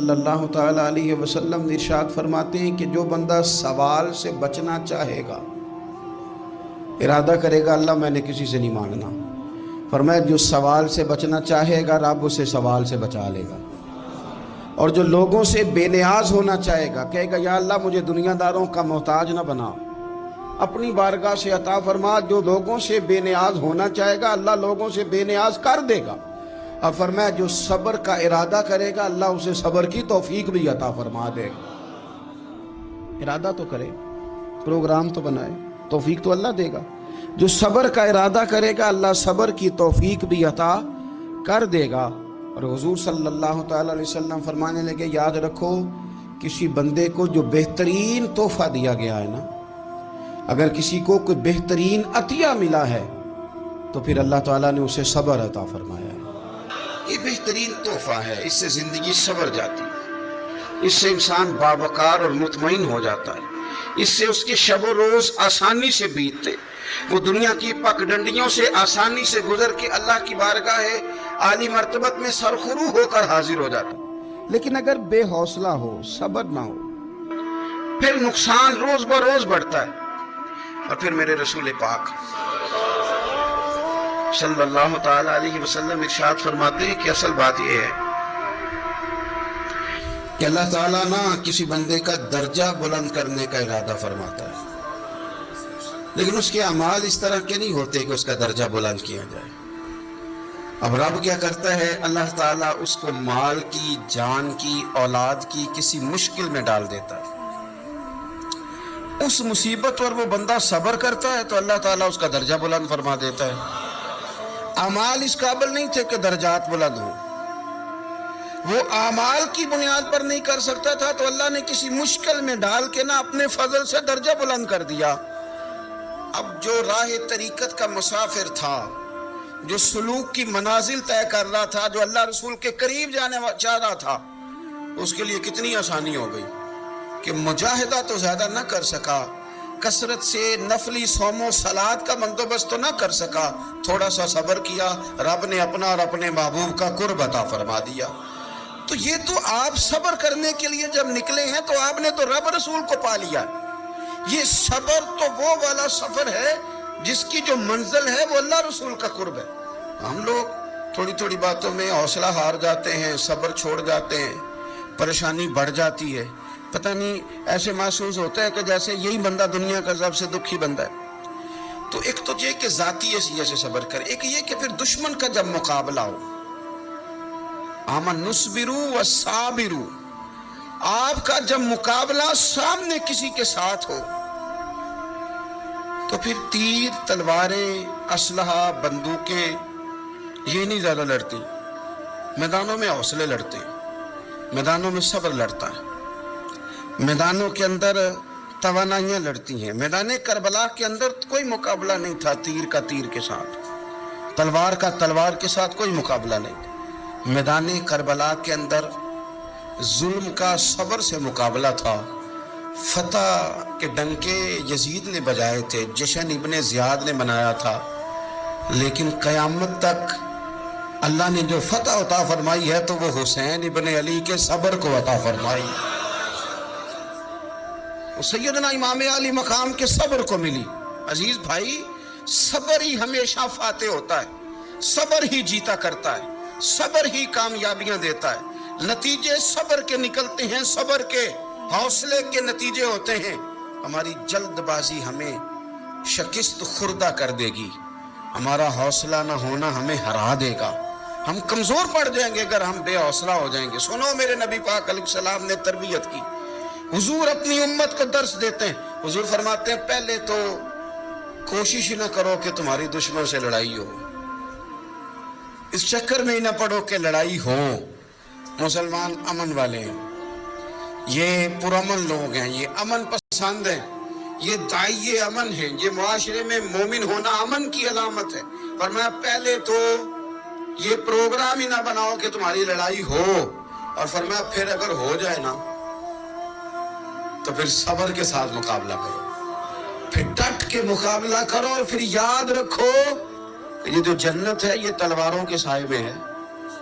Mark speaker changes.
Speaker 1: صلی اللہ تعالیٰ علیہ وسلم ارشاد فرماتے ہیں کہ جو بندہ سوال سے بچنا چاہے گا، ارادہ کرے گا اللہ میں نے کسی سے نہیں مانگنا، فرمایا جو سوال سے بچنا چاہے گا رب اسے سوال سے بچا لے گا، اور جو لوگوں سے بے نیاز ہونا چاہے گا کہے گا یا اللہ مجھے دنیا داروں کا محتاج نہ بنا، اپنی بارگاہ سے عطا فرما۔ جو لوگوں سے بے نیاز ہونا چاہے گا اللہ لوگوں سے بے نیاز کر دے گا، اور فرمایا جو صبر کا ارادہ کرے گا اللہ اسے صبر کی توفیق بھی عطا فرما دے گا۔ ارادہ تو کرے، پروگرام تو بنائے، توفیق تو اللہ دے گا۔ جو صبر کا ارادہ کرے گا اللہ صبر کی توفیق بھی عطا کر دے گا۔ اور حضور صلی اللہ تعالیٰ علیہ وسلم فرمانے لگے یاد رکھو کسی بندے کو جو بہترین تحفہ دیا گیا ہے نا، اگر کسی کو کوئی بہترین عطیہ ملا ہے تو پھر اللہ تعالیٰ نے اسے صبر عطا فرمایا ہے۔ یہ بہترین تحفہ ہے، اس سے زندگی سنور جاتی ہے، اس سے انسان باوقار اور مطمئن ہو جاتا ہے، اس سے اس کے شب و روز آسانی سے بیتتے، وہ دنیا کی پگڈنڈیوں سے آسانی سے گزر کے اللہ کی بارگاہ عالی مرتبت میں سرخرو ہو کر حاضر ہو جاتا ہے۔ لیکن اگر بے حوصلہ ہو، صبر نہ ہو، پھر نقصان روز بروز بڑھتا ہے۔ اور پھر میرے رسول پاک صلی اللہ تعالیٰ علیہ وسلم ارشاد فرماتے ہیں کہ اصل بات یہ ہے کہ اللہ تعالیٰ نہ کسی بندے کا درجہ بلند کرنے کا ارادہ فرماتا ہے، لیکن اس کے اعمال اس طرح کے نہیں ہوتے کہ اس کا درجہ بلند کیا جائے۔ اب رب کیا کرتا ہے، اللہ تعالیٰ اس کو مال کی، جان کی، اولاد کی کسی مشکل میں ڈال دیتا ہے، اس مصیبت پر وہ بندہ صبر کرتا ہے تو اللہ تعالیٰ اس کا درجہ بلند فرما دیتا ہے۔ اعمال اس قابل نہیں تھے کہ درجات بلند ہوں، وہ اعمال کی بنیاد پر نہیں کر سکتا تھا تو اللہ نے کسی مشکل میں ڈال کے نہ اپنے فضل سے درجہ بلند کر دیا۔ اب جو راہ طریقت کا مسافر تھا، جو سلوک کی منازل طے کر رہا تھا، جو اللہ رسول کے قریب جانے چاہ رہا تھا، اس کے لیے کتنی آسانی ہو گئی کہ مجاہدہ تو زیادہ نہ کر سکا، کثرت سے نفلی صوم و صلات کا بندوبست تو نہ کر سکا، تھوڑا سا صبر کیا، رب نے اپنا اور اپنے محبوب کا قرب عطا فرما دیا۔ تو یہ تو آپ صبر کرنے کے لیے جب نکلے ہیں تو آپ نے تو رب رسول کو پا لیا۔ یہ صبر تو وہ والا سفر ہے جس کی جو منزل ہے وہ اللہ رسول کا قرب ہے۔ ہم لوگ تھوڑی تھوڑی باتوں میں حوصلہ ہار جاتے ہیں، صبر چھوڑ جاتے ہیں، پریشانی بڑھ جاتی ہے، پتہ نہیں ایسے محسوس ہوتا ہے کہ جیسے یہی بندہ دنیا کا سب سے دکھی بندہ ہے۔ تو ایک تو یہ کہ ذاتی حیثیت سے صبر کرے، ایک یہ کہ پھر دشمن کا جب مقابلہ ہو، آمن نصبرو و صابرو، آپ کا جب مقابلہ سامنے کسی کے ساتھ ہو تو پھر تیر، تلواریں، اسلحہ، بندوقیں یہ نہیں زیادہ لڑتی، میدانوں میں حوصلے لڑتے، میدانوں میں صبر لڑتا ہے، میدانوں کے اندر توانائیاں لڑتی ہیں۔ میدان کربلا کے اندر کوئی مقابلہ نہیں تھا تیر کا تیر کے ساتھ، تلوار کا تلوار کے ساتھ کوئی مقابلہ نہیں تھا۔ میدان کربلا کے اندر ظلم کا صبر سے مقابلہ تھا۔ فتح کے ڈنکے یزید نے بجائے تھے، جشن ابن زیاد نے منایا تھا، لیکن قیامت تک اللہ نے جو فتح عطا فرمائی ہے تو وہ حسین ابن علی کے صبر کو عطا فرمائی، سیدنا امام علی مقام کے صبر کو ملی۔ عزیز بھائی، صبر ہی ہمیشہ فاتح ہوتا ہے، صبر ہی جیتا کرتا ہے، صبر ہی کامیابیاں دیتا ہے، نتیجے صبر کے نکلتے ہیں، صبر کے حوصلے کے نتیجے ہوتے ہیں۔ ہماری جلد بازی ہمیں شکست خوردہ کر دے گی، ہمارا حوصلہ نہ ہونا ہمیں ہرا دے گا، ہم کمزور پڑ جائیں گے اگر ہم بے حوصلہ ہو جائیں گے۔ سنو میرے نبی پاک علیہ السلام نے تربیت کی، حضور اپنی امت کو درس دیتے ہیں، حضور فرماتے ہیں پہلے تو کوشش نہ کرو کہ تمہاری دشمن سے لڑائی ہو، اس چکر میں ہی نہ پڑو کہ لڑائی ہو۔ مسلمان امن والے ہیں، یہ پرامن لوگ ہیں، یہ امن پسند ہیں، یہ داعیے امن ہیں، یہ معاشرے میں مومن ہونا امن کی علامت ہے۔ فرمایا پہلے تو یہ پروگرام ہی نہ بناؤ کہ تمہاری لڑائی ہو، اور فرمایا پھر اگر ہو جائے نا تو پھر صبر کے ساتھ مقابلہ کرو، پھر ڈٹ کے مقابلہ کرو، اور پھر یاد رکھو کہ یہ جو جنت ہے یہ تلواروں کے سائے میں ہے،